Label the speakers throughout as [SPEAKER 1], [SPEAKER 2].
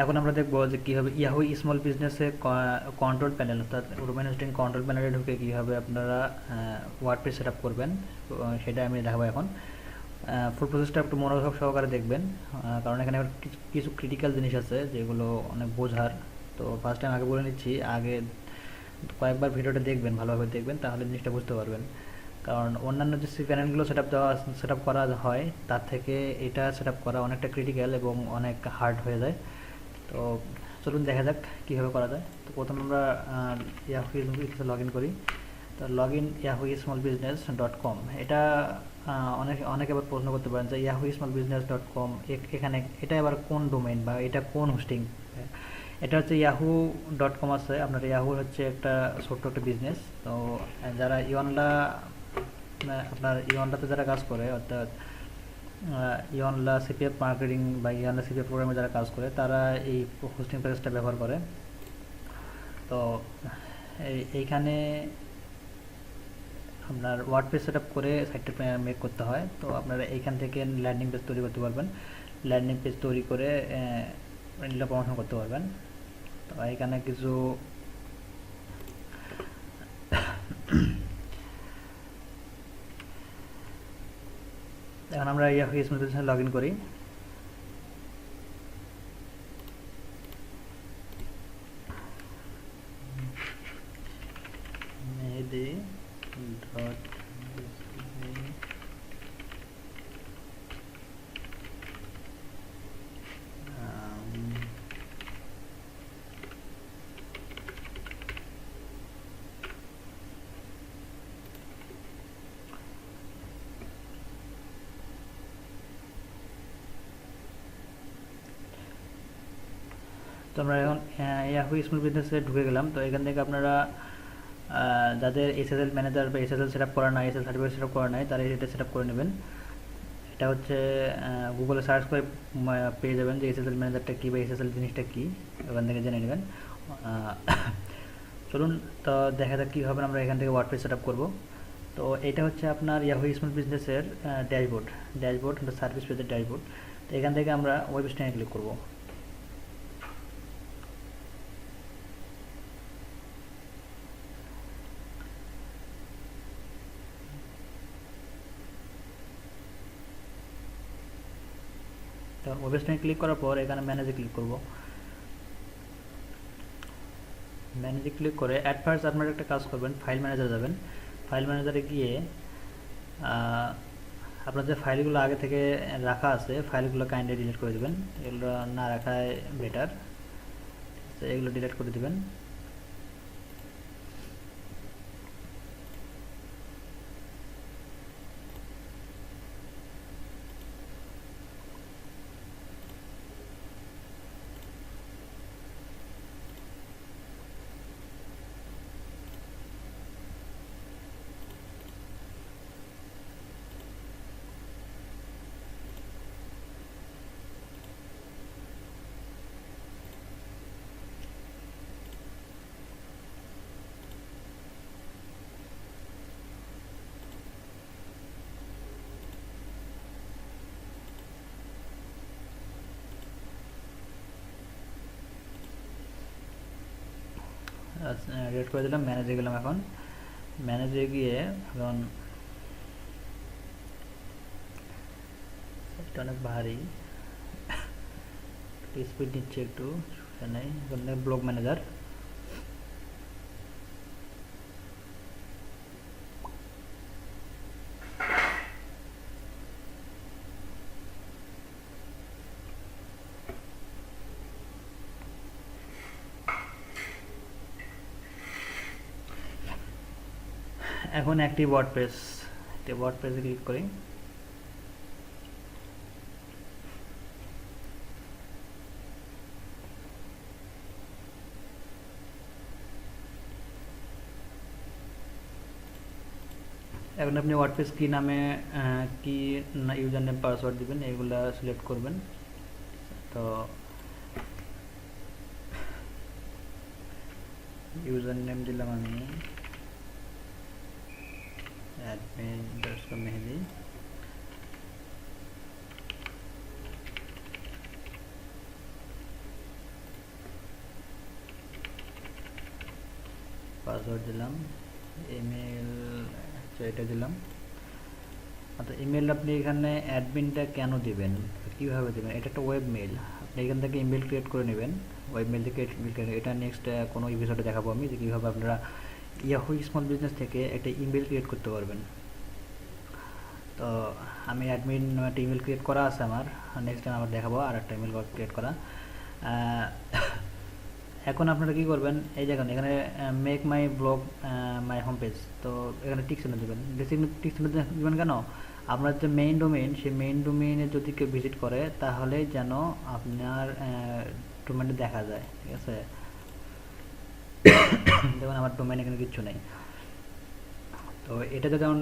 [SPEAKER 1] এখন আমরা দেখব যে কীভাবে ইয়াহু স্মল বিজনেসে কন্ট্রোল প্যানেল অর্থাৎ ডোমেইন হোস্টিং কন্ট্রোল প্যানেলে ঢুকে কীভাবে আপনারা ওয়ার্ডপ্রেস সেট আপ করবেন, সেটা আমি দেখাবো এখন। ফুল প্রসেসটা একটু মনোযোগ সহকারে দেখবেন, কারণ এখানে কিছু ক্রিটিক্যাল জিনিস আছে যেগুলো অনেক বোঝার। তো ফার্স্ট টাইম আগে বলে নিচ্ছি, আগে কয়েকবার ভিডিওটা দেখবেন, ভালোভাবে দেখবেন, তাহলে জিনিসটা বুঝতে পারবেন। কারণ অন্যান্য যে প্যানেলগুলো সেট আপ করা হয় তার থেকে এটা সেট আপ করা অনেকটা ক্রিটিক্যাল এবং অনেক হার্ড হয়ে যায়। তো চলুন দেখা যাক কীভাবে করা যায়। তো প্রথমে আমরা ইয়াহু লগ ইন করি। তো লগ ইন yahoosmallbusiness.com, এটা অনেকে আবার প্রশ্ন করতে পারেন যে yahoosmallbusiness.com এখানে এটা আবার কোন ডোমেইন বা এটা কোন হোস্টিং। এটা হচ্ছে yahoo.com আছে, আপনার ইয়াহু হচ্ছে একটা ছোট্ট একটা বিজনেস। তো যারা আপনার ইওনলাতে যারা কাজ করে, অর্থাৎ ইওনলা সিপিএফ মার্কেটিং বা ইওনলা সিপিএফ প্রোগ্রামে যারা কাজ করে, তারা এই হোস্টিং প্যাকেজটা ব্যবহার করে। তো এইখানে আপনার ওয়ার্ডপ্রেস সেট আপ করে সাইটটা মেক করতে হয়। তো আপনারা এইখান থেকে ল্যান্ডিং পেজ তৈরি করতে পারবেন, ল্যান্ডিং পেজ তৈরি করে প্রমোশন করতে পারবেন। তো এইখানে কিছু এখন আমরা ইয়াহু স্মল বিজনেসে লগ ইন করি। তো আমরা এখন ইয়াহু স্মল বিজনেসে ঢুকে গেলাম। তো এখান থেকে আপনারা যাদের এসএসএল ম্যানেজার বা এসএসএল সেট আপ করা নাই, এসএসএল সার্টিফিকেট সেট আপ করা নাই, তারা এটা সেট আপ করে নেবেন। এটা হচ্ছে গুগলে সার্চ করে পেয়ে যাবেন যে এসএসএল ম্যানেজারটা কী বা এসএসএল জিনিসটা কী, ওখান থেকে জেনে নেবেন। চলুন তো দেখা যাক কীভাবে আমরা এখান থেকে ওয়ার্ডপ্রেস সেট আপ করবো। তো এটা হচ্ছে আপনার ইয়াহু স্মল বিজনেসের ড্যাশবোর্ড সার্ভিস পেজের ড্যাশবোর্ড। তো এখান থেকে আমরা ওয়েব স্ট্যান্ডে ক্লিক করবো। তো ওয়েব স্ট্যান্ডে ক্লিক করার পর এখানে ম্যানেজে ক্লিক করব। ম্যানেজে ক্লিক করে অ্যাট ফার্স্ট আপনারা একটা কাজ করবেন, ফাইল ম্যানেজার যাবেন। ফাইল ম্যানেজারে গিয়ে আপনার যে ফাইলগুলো আগে থেকে রাখা আছে, ফাইলগুলো কাইন্ডলি ডিলিট করে দেবেন। এগুলো না রাখাই বেটার, তো এগুলো ডিলিট করে দেবেন। ডিলিট করে দিলাম, ম্যানেজে গেলাম। এখন ম্যানেজে গিয়ে এখন এটা অনেক ভারী, স্পিড নিচ্ছে একটু, নেই ব্লগ ম্যানেজার। এখন একটি ওয়ার্ডপ্রেসে ক্লিক করি। এখন আপনি ওয়ার্ডপ্রেস কি নামে কি ইউজার নেম পাসওয়ার্ড দিবেন, এগুলা সিলেক্ট করবেন। তো ইউজার নেম দিলাম আমি admin_মেহেদি। পাসওয়ার্ড দিলাম, ইমেল এটা দিলাম। অর্থাৎ ইমেল আপনি এখানে অ্যাডমিনটা কেন দিবেন, কীভাবে দেবেন, এটা একটা ওয়েব মেল। আপনি এখান থেকে ইমেল ক্রিয়েট করে নেবেন, ওয়েব মেল থেকে এটা নেক্সট কোনো এপিসোডে দেখাবো আমি যে কীভাবে আপনারা ইয়াহু স্মল বিজনেস থেকে একটা ইমেল ক্রিয়েট করতে পারবেন। তো আমি অ্যাডমিন একটা ইমেল ক্রিয়েট করা আছে আমার, নেক্সট টাইম আবার দেখাবো আর একটা ইমেল ক্রিয়েট করা। এখন আপনারা কী করবেন, এই দেখুন এখানে make my blog my home page, তো এখানে টিক চিহ্ন দেবেন। টিক চিহ্ন দেবেন কেন, আপনার যে মেইন ডোমেইন, সেই মেইন ডোমেইনে যদি কেউ ভিজিট করে তাহলে যেন আপনার ডোমেইনটা দেখা যায়, ঠিক আছে। দেখুন আমার ডোমেইন এখানে কিচ্ছু নেই, তো এটা যদি যেমন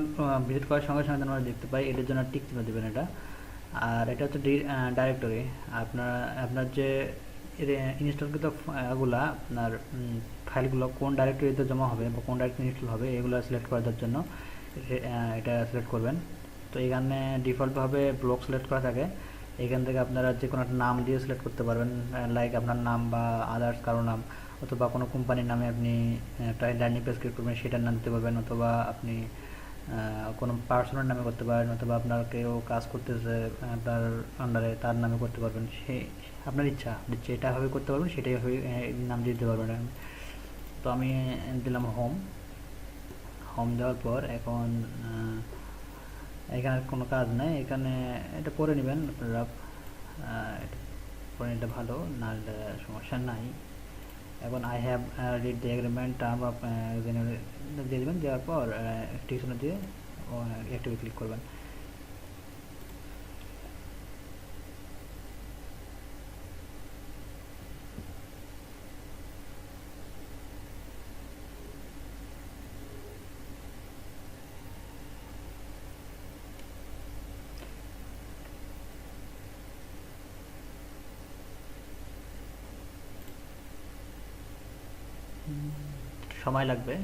[SPEAKER 1] ভিজিট করার সঙ্গে সঙ্গে আমরা দেখতে পাই, এটার জন্য টিক চিহ্ন দেবেন এটা। আর এটা হচ্ছে ডাইরেক্টরি, আপনার যে ইনস্টলকৃত এগুলা আপনার ফাইলগুলো কোন ডাইরেক্টরিতে জমা হবে বা কোন ডাইরেক্টরি ইনস্টল হবে এগুলো সিলেক্ট করার জন্য এটা সিলেক্ট করবেন। তো এখানে ডিফল্টভাবে ব্লক সিলেক্ট করা থাকে, এখান থেকে আপনারা যে কোনো একটা নাম দিয়ে সিলেক্ট করতে পারবেন, লাইক আপনার নাম বা আদার্স কারো নাম, অথবা কোনো কোম্পানির নামে আপনি একটা ল্যান্ডিং পেজ ক্রিয়েট করবেন সেটার নাম দিতে পারবেন, অথবা আপনি কোনো পার্সনের নামে করতে পারেন, অথবা আপনার কেউ কাজ করতেছে আপনার আন্ডারে তার নামে করতে পারবেন, সে আপনার ইচ্ছা যেটাভাবে করতে পারবেন সেটাই নাম দিতে পারবেন। তো আমি দিলাম হোম। হোম দেওয়ার পর এখন এখানে কোনো কাজ নাই, এখানে এটা পড়ে নেবেন আপনারা, পড়ে নিতে ভালো, না সমস্যা নাই। এখন I have read the agreement term of দিয়ে দেবেন, দেওয়ার পর টিকশনে দিয়ে অ্যাক্টিভে ক্লিক করবেন। সময় লাগবে,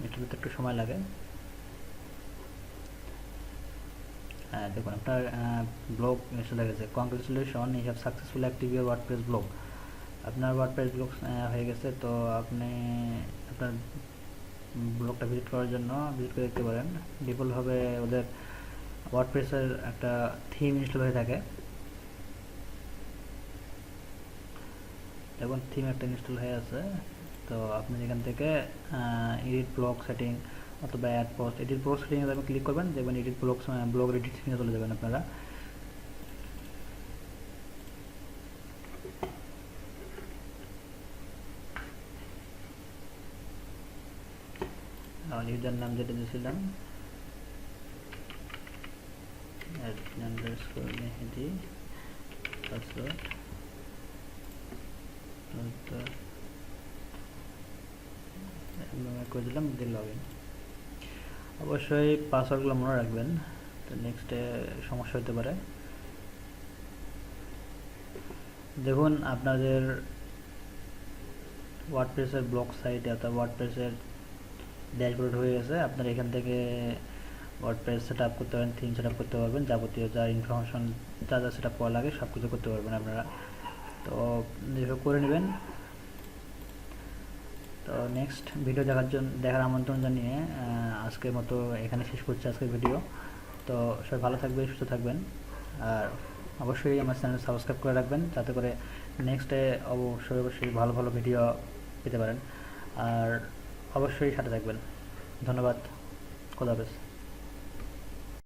[SPEAKER 1] এটার ভিতরে একটু সময় লাগে। দেখুন আপনার ব্লগ চলে গেছে, congratulation you have successfully active your WordPress blog. আপনার ওয়ার্ডপ্রেস ব্লগ হয়ে গেছে, তো আপনি আপনার ব্লগটা ভিজিট করার জন্য ভিজিট করে দেখতে পারেন। ডিফল্টভাবে ওদের ওয়ার্ডপ্রেসের একটা থিম ইনস্টল হয়ে থাকে, দেখুন থিম একটা ইনস্টল হয়ে আছে। তো আপনি এখান থেকে এডিট ব্লগ সেটিং অথবা অ্যাড পোস্ট, এডিট ব্লগ সেটিংয়ে আপনি ক্লিক করবেন, দেখবেন এডিট ব্লগ এডিট সেটিংয়ে চলে যাবেন আপনারা। ইউজার নাম যেটা দিয়েছিলাম মেহেদি, পাসওয়ার্ড করে দিলাম, দিয়ে লগ ইন। অবশ্যই পাসওয়ার্ডগুলো মনে রাখবেন, তো নেক্সটে সমস্যা হতে পারে। দেখুন আপনাদের ওয়ার্ডপ্রেসের ব্লগ সাইটে অর্থাৎ ওয়ার্ডপ্রেসের ড্যাশবোর্ড হয়ে গেছে। আপনারা এখান থেকে ওয়ার্ডপ্রেস সেট আপ করতে পারবেন, থিম সেট আপ করতে পারবেন, যাবতীয় যা ইনফরমেশন যা যা সেট আপ করা লাগে সব কিছু করতে পারবেন আপনারা। তো যেভাবে করে নেবেন। তো নেক্সট ভিডিও দেখার আমন্ত্রণ জানিয়ে আজকের মতো এখানে শেষ করছি আজকের ভিডিও। তো সবাই ভালো থাকবেন, সুস্থ থাকবেন, আর অবশ্যই আমার চ্যানেল সাবস্ক্রাইব করে রাখবেন যাতে করে নেক্সটে অবশ্যই ভালো ভালো ভিডিও পেতে পারেন। আর অবশ্যই সাথে থাকবেন। ধন্যবাদ, খোদা হাফেজ।